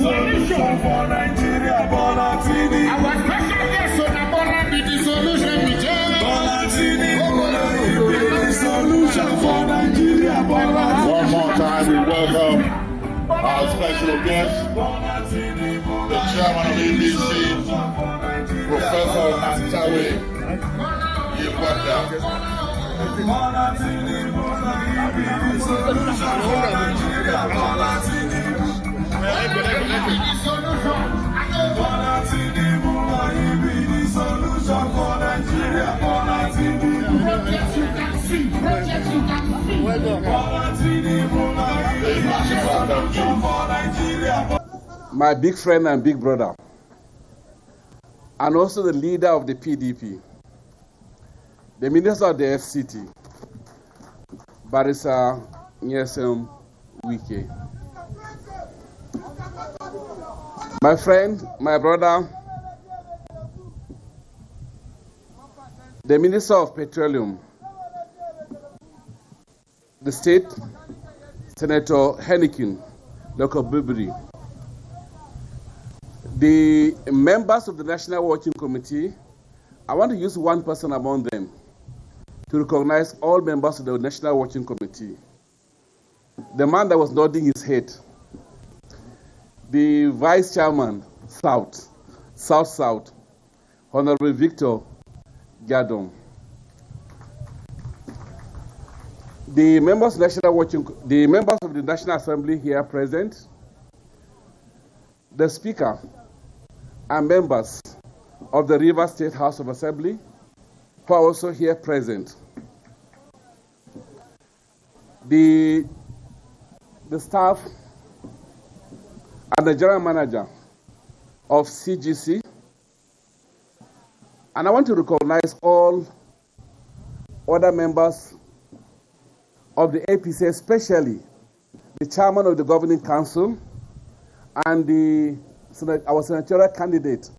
Solution for Nigeria, Bonatini. Our special guest on the Bola be the solution. Bonatini, the solution for Nigeria, Bonatini. One more time, we welcome our special guest, the chairman of APC, Professor Nantawe Yewanda. My big friend and big brother, and also the leader of the PDP, the minister of the FCT, Barrister Wike. My friend, my brother, the Minister of Petroleum, the State, Senator Hennikin, Local Bibri, the members of the National Working Committee. I want to use one person among them to recognize all members of the National Working Committee. The man that was nodding his head, the Vice Chairman, South, Honorable Victor Gadon. The members of the National Assembly here present, the Speaker and members of the Rivers State House of Assembly who are also here present. The staff and the general manager of CGC. And I want to recognize all other members of the APC, especially the chairman of the governing council and our senatorial candidate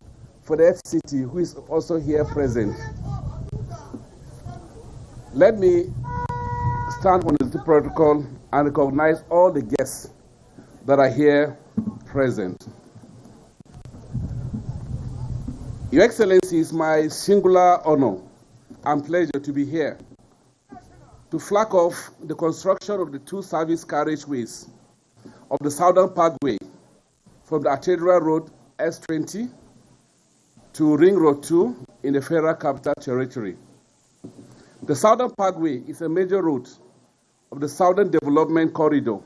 for the FCT, who is also here present. Let me stand on the protocol and recognize all the guests that are here present. Your Excellency, it's my singular honor and pleasure to be here to flag off the construction of the two service carriageways of the Southern Parkway from the Arterial Road S20 to Ring Road 2 in the Federal Capital Territory. The Southern Parkway is a major route of the Southern Development Corridor.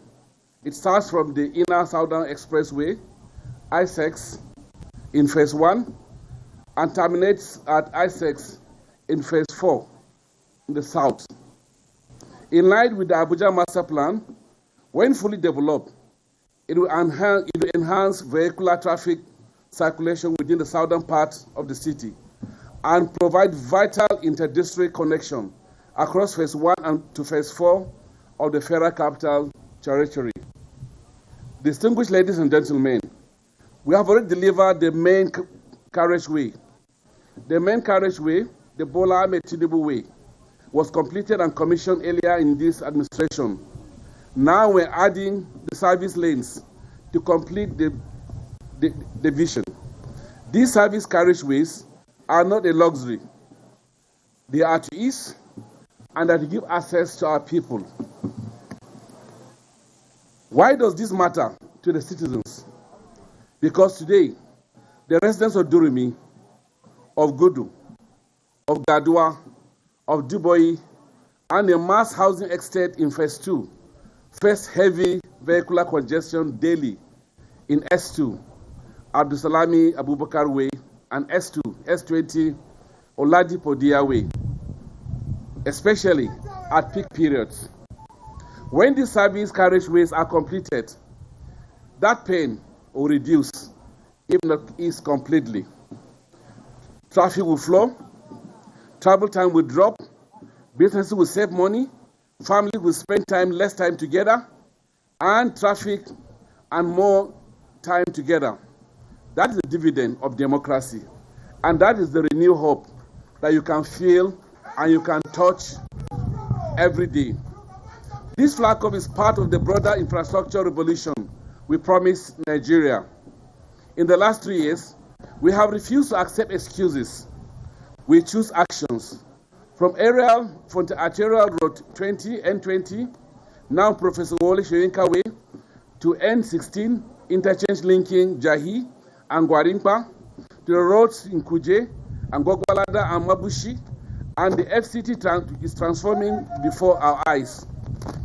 It starts from the Inner Southern Expressway, I-6, in Phase 1, and terminates at I-6 in Phase 4 in the south. In line with the Abuja Master Plan, when fully developed, it will enhance vehicular traffic circulation within the southern part of the city and provide vital inter-district connection across Phase 1 and to Phase 4 of the Federal Capital Territory. Distinguished ladies and gentlemen, we have already delivered the main carriageway. The main carriageway, the Bola Ahmed Tinubu Way, was completed and commissioned earlier in this administration. Now we're adding the service lanes to complete the vision. These service carriageways are not a luxury. They are to ease and are to give access to our people. Why does this matter to the citizens? Because today, the residents of Durumi, of Gudu, of Gadua, of Dubois, and the mass housing estate in Phase 2 face heavy vehicular congestion daily in S2, Abdusalami Abubakar Way, and S2, S20, Oladipo Dia Way, especially at peak periods. When these service carriageways are completed, that pain will reduce, if not ease completely. Traffic will flow, travel time will drop, businesses will save money, families will spend less time together, and traffic and more time together. That is the dividend of democracy. And that is the renewed hope that you can feel and you can touch every day. This flag off is part of the broader infrastructure revolution we promised Nigeria. In the last 3 years, we have refused to accept excuses. We choose actions. From Arterial Road 20, N20, now Professor Wole Soyinka Way, to N16, interchange linking Jahi and Gwarimpa, to the roads in Kuje, and Gogwalada and Mabushi, and the FCT is transforming before our eyes.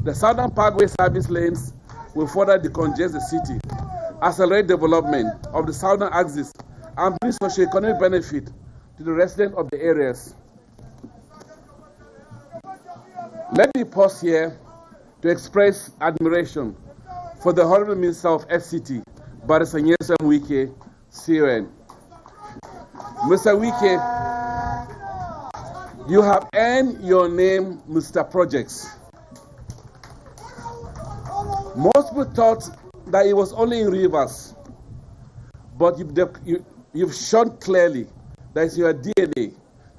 The Southern Parkway service lanes will further decongest the city, accelerate development of the southern axis, and bring socio-economic benefit to the residents of the areas. Let me pause here to express admiration for the Honorable Minister of FCT, Barrister Wike, CON. Mr. Wike, you have earned your name, Mr. Projects. Most people thought that it was only in rivers, but you've shown clearly that it's your DNA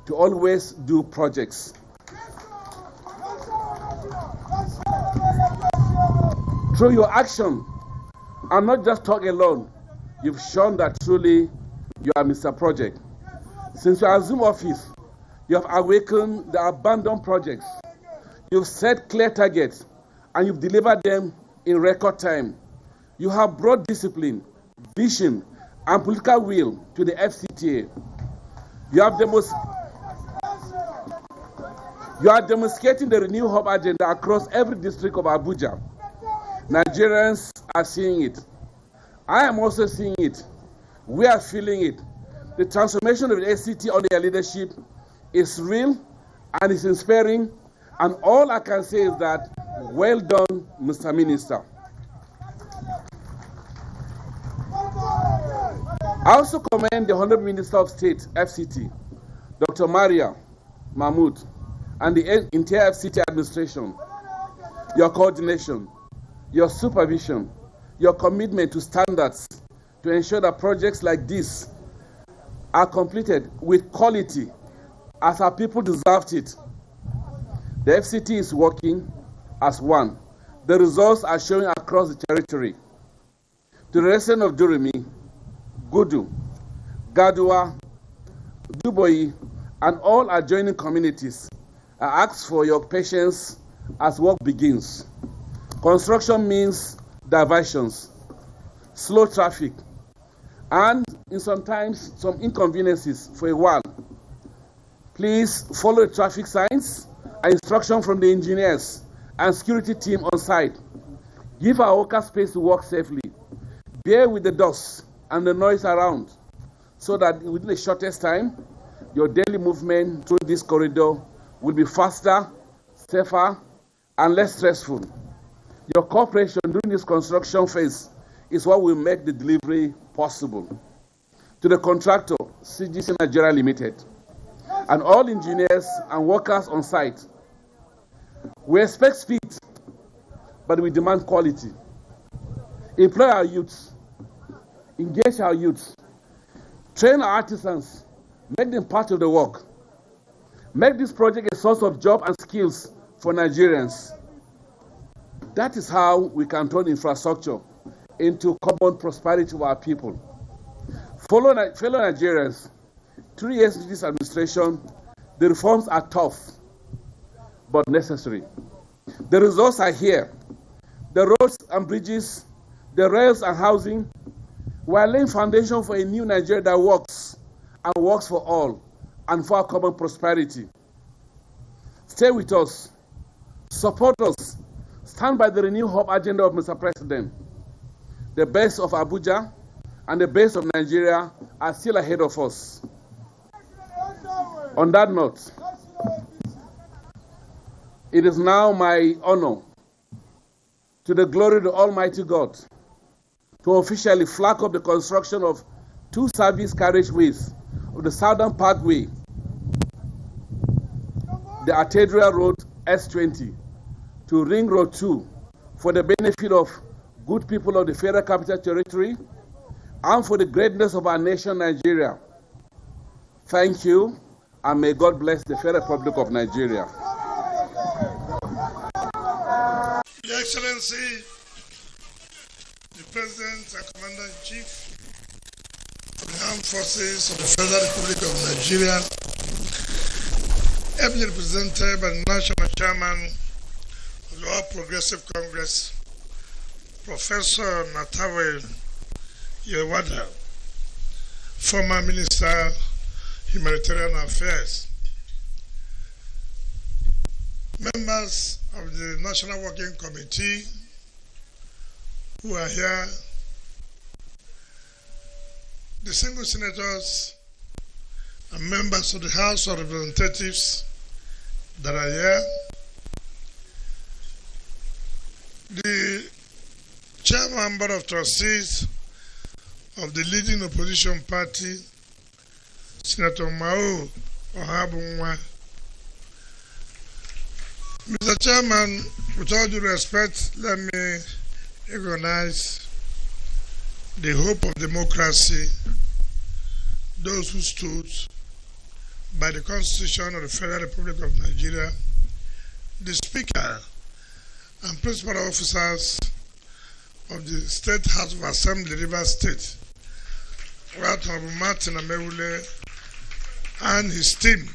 to always do projects. Through your action, and not just talk alone, you've shown that truly you are Mr. Project. Since you assumed office, you have awakened the abandoned projects. You've set clear targets, and you've delivered them in record time. You have brought discipline, vision, and political will to the FCTA. You are demonstrating the renewed hub agenda across every district of Abuja. Nigerians are seeing it. I am also seeing it. We are feeling it. The transformation of the FCT under your leadership is real and is inspiring, and all I can say is that, well done, Mr. Minister. I also commend the Honorable Minister of State, FCT, Dr. Maria Mahmood, and the entire FCT administration. Your coordination, your supervision, your commitment to standards to ensure that projects like this are completed with quality as our people deserved it. The FCT is working as one. The results are showing across the territory. To the residents of Durumi, Gudu, Gadua, Duboyi, and all adjoining communities, I ask for your patience as work begins. Construction means diversions, slow traffic, and sometimes some inconveniences for a while. Please follow the traffic signs and instruction from the engineers and security team on site. Give our workers space to work safely. Bear with the dust and the noise around, so that within the shortest time, your daily movement through this corridor will be faster, safer, and less stressful. Your cooperation during this construction phase is what will make the delivery possible. To the contractor, CGC Nigeria Limited, and all engineers and workers on site, we expect speed, but we demand quality. Employ our youths, engage our youths, train our artisans, make them part of the work. Make this project a source of job and skills for Nigerians. That is how we can turn infrastructure into common prosperity of our people. Fellow Nigerians, 3 years into this administration, the reforms are tough, but necessary. The results are here. The roads and bridges, the rails and housing. We are laying foundation for a new Nigeria that works, and works for all, and for our common prosperity. Stay with us. Support us. Stand by the renewed hope agenda of Mr. President. The best of Abuja and the best of Nigeria are still ahead of us. On that note, it is now my honor, to the glory of the Almighty God, to officially flag up the construction of 2 service carriageways of the Southern Parkway, the Arterial Road S20, to Ring Road 2, for the benefit of good people of the Federal Capital Territory and for the greatness of our nation, Nigeria. Thank you, and may God bless the Federal Republic of Nigeria. Your Excellency, the President and Commander-in-Chief of the Armed Forces of the Federal Republic of Nigeria, ably represented by the National Chairman of the All Progressive Congress, Professor Natawe Yewada, former Minister, Humanitarian Affairs, members of the National Working Committee who are here, the single senators and members of the House of Representatives that are here, the Chairman Board of Trustees of the leading opposition party, Senator Mao Ohabunwa. Mr. Chairman, with all due respect, let me recognize the hope of democracy, those who stood by the Constitution of the Federal Republic of Nigeria, the Speaker and principal officers of the State House of Assembly, Rivers State, Right Honorable Martin Amewule and his team,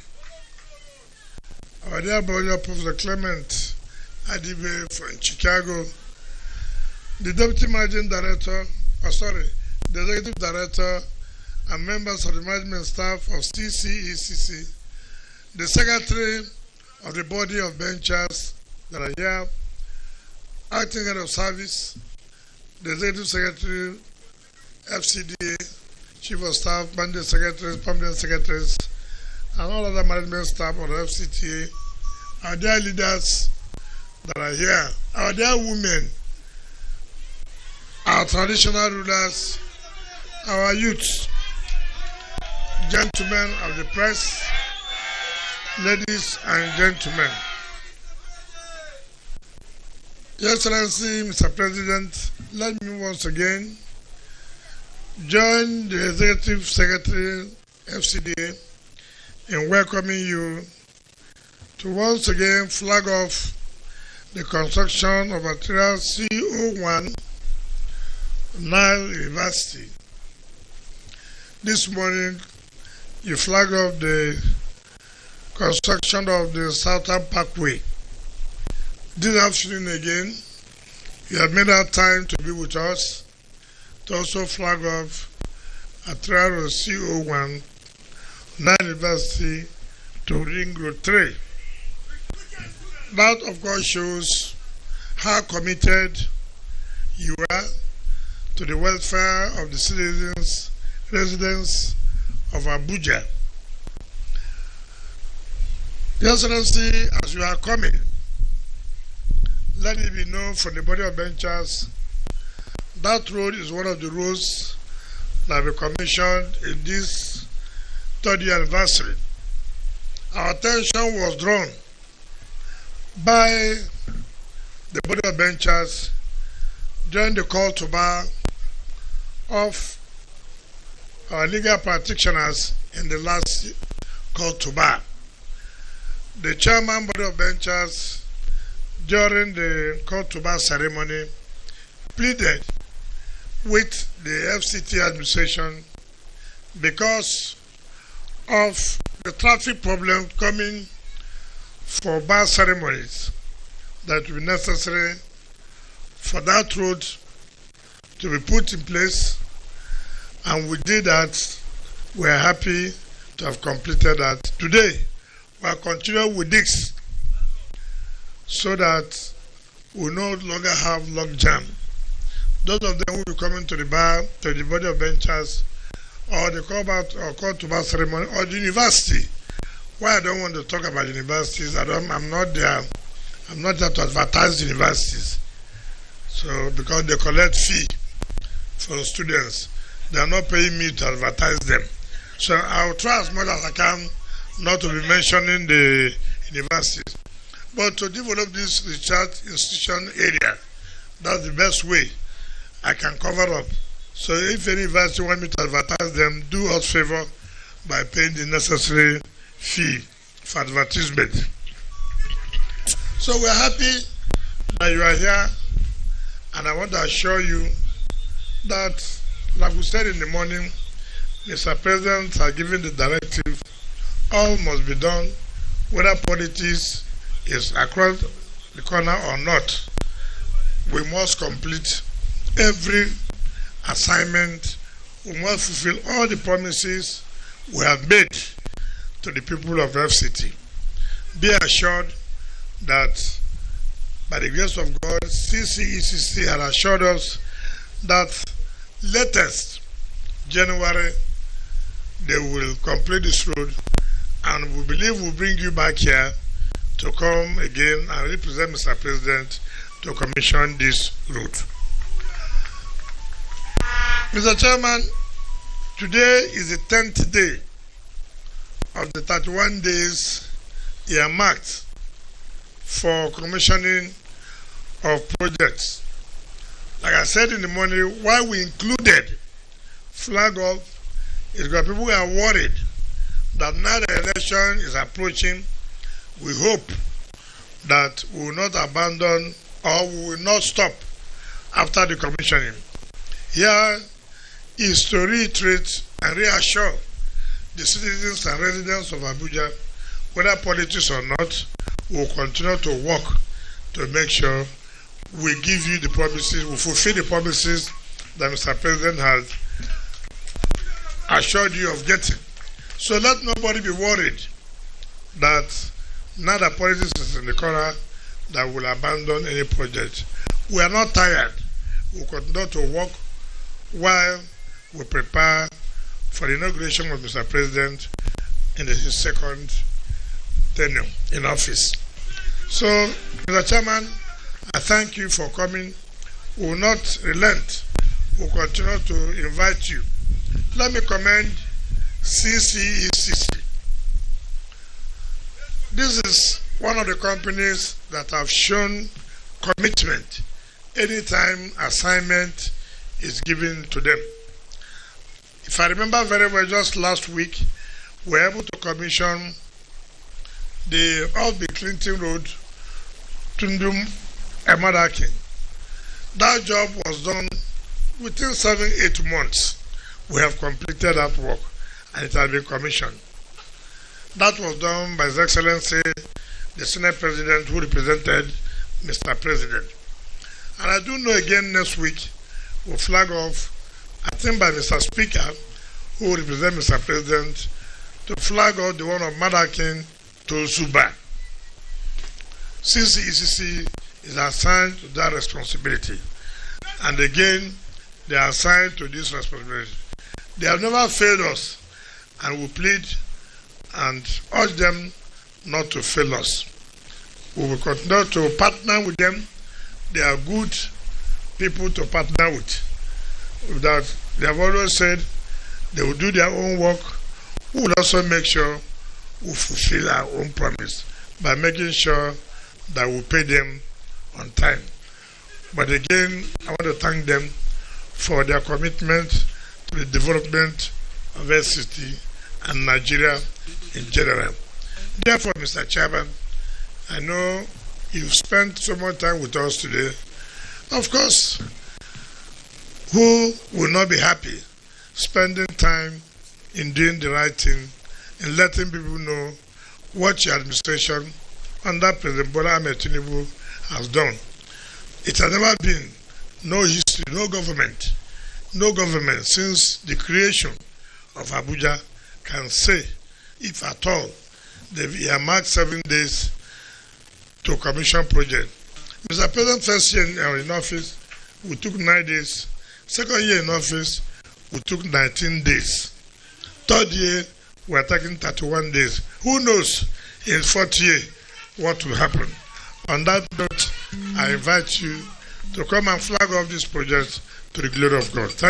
our dear brother Professor Clement Adibe from Chicago, the Deputy Managing Director, the Executive Director and members of the management staff of CCECC, the Secretary of the Body of Benchers that are here, Acting Head of Service, the Executive Secretary, FCDA, Chief of Staff, Bandit Secretaries, Permanent Secretaries, and all other management staff of the FCTA, our dear leaders that are here, our dear women, our traditional rulers, our youths, gentlemen of the press, ladies and gentlemen. Your Excellency, Mr. President, let me once again join the Executive Secretary, FCDA, in welcoming you to once again flag off the construction of Material CO1 Nile University. This morning, you flagged off the construction of the Southern Parkway. This afternoon again, you have made our time to be with us to also flag off Material CO1 Nile University to Ring Road 3. That, of course, shows how committed you are to the welfare of the citizens, residents of Abuja. Your Excellency, as you are coming, let it be known from the body of benchers that road is one of the roads that we commissioned in this 3rd year anniversary. Our attention was drawn by the body of benchers during the call to bar of our legal practitioners in the last call to bar. The chairman body of benchers during the call to bar ceremony pleaded with the FCT administration because of the traffic problem coming for bar ceremonies that will be necessary for that road to be put in place, and we did that. We are happy to have completed that. Today, we are continuing with this so that we no longer have log jam. Those of them who will be coming to the bar, to the body of benchers, or the call to bar ceremony, or the university. Why I don't want to talk about universities, I'm not there. I'm not there to advertise universities. So, because they collect fee for students, they are not paying me to advertise them. So I will try as much as I can not to be mentioning the universities, but to develop this research institution area. That's the best way I can cover up. So if any university want me to advertise them, do us favor by paying the necessary fee for advertisement. So we're happy that you are here, and I want to assure you that, like we said in the morning, Mr. President has given the directive, all must be done, whether politics is across the corner or not. We must complete every assignment. We must fulfill all the promises we have made to the people of FCT. Be assured that by the grace of God, CCECC has assured us that latest January they will complete this road, and we believe we'll bring you back here to come again and represent Mr. President to commission this road. Mr. Chairman, today is the 10th day of the 31 days earmarked for commissioning of projects. Like I said in the morning, why we included flag off is because people are worried that now the election is approaching. We hope that we will not abandon or we will not stop after the commissioning. Here is to reiterate and reassure the citizens and residents of Abuja, whether politics or not, we will continue to work to make sure we give you the promises, we fulfill the promises that Mr. President has assured you of getting. So let nobody be worried that now that politics is in the corner, that will abandon any project. We are not tired. We will continue to work while we prepare for the inauguration of Mr. President in his second tenure in office. So, Mr. Chairman, I thank you for coming. We will not relent. We will continue to invite you. Let me commend CCECC. This is one of the companies that have shown commitment anytime assignment is given to them. If I remember very well, just last week, we were able to commission the off the Clinton Road, Tundum Emadakin. That job was done within 7-8 months. We have completed that work and it has been commissioned. That was done by His Excellency, the Senate President who represented Mr. President. And I do know again next week we'll flag off, I think by Mr. Speaker, who will represent Mr. President, to flag off the one of Madakin to Suba. CCECC is assigned to that responsibility. And again, they are assigned to this responsibility. They have never failed us, and we plead and urge them not to fail us. We will continue to partner with them. They are good people to partner with. That they have always said they will do their own work. We will also make sure we fulfill our own promise by making sure that we pay them on time. But again, I want to thank them for their commitment to the development of FCT and Nigeria in general. Therefore, Mr. Chairman, I know you've spent so much time with us today. Of course, who will not be happy spending time in doing the right thing and letting people know what your administration under President Bola Ahmed Tinubu has done? It has never been, no history, no government since the creation of Abuja can say, if at all, they've earmarked 7 days to commission project. Mr. President, first year in office, we took 9 days. Second year in office, we took 19 days. Third year, we are taking 31 days. Who knows in fourth year what will happen? On that note, I invite you to come and flag off this project to the glory of God.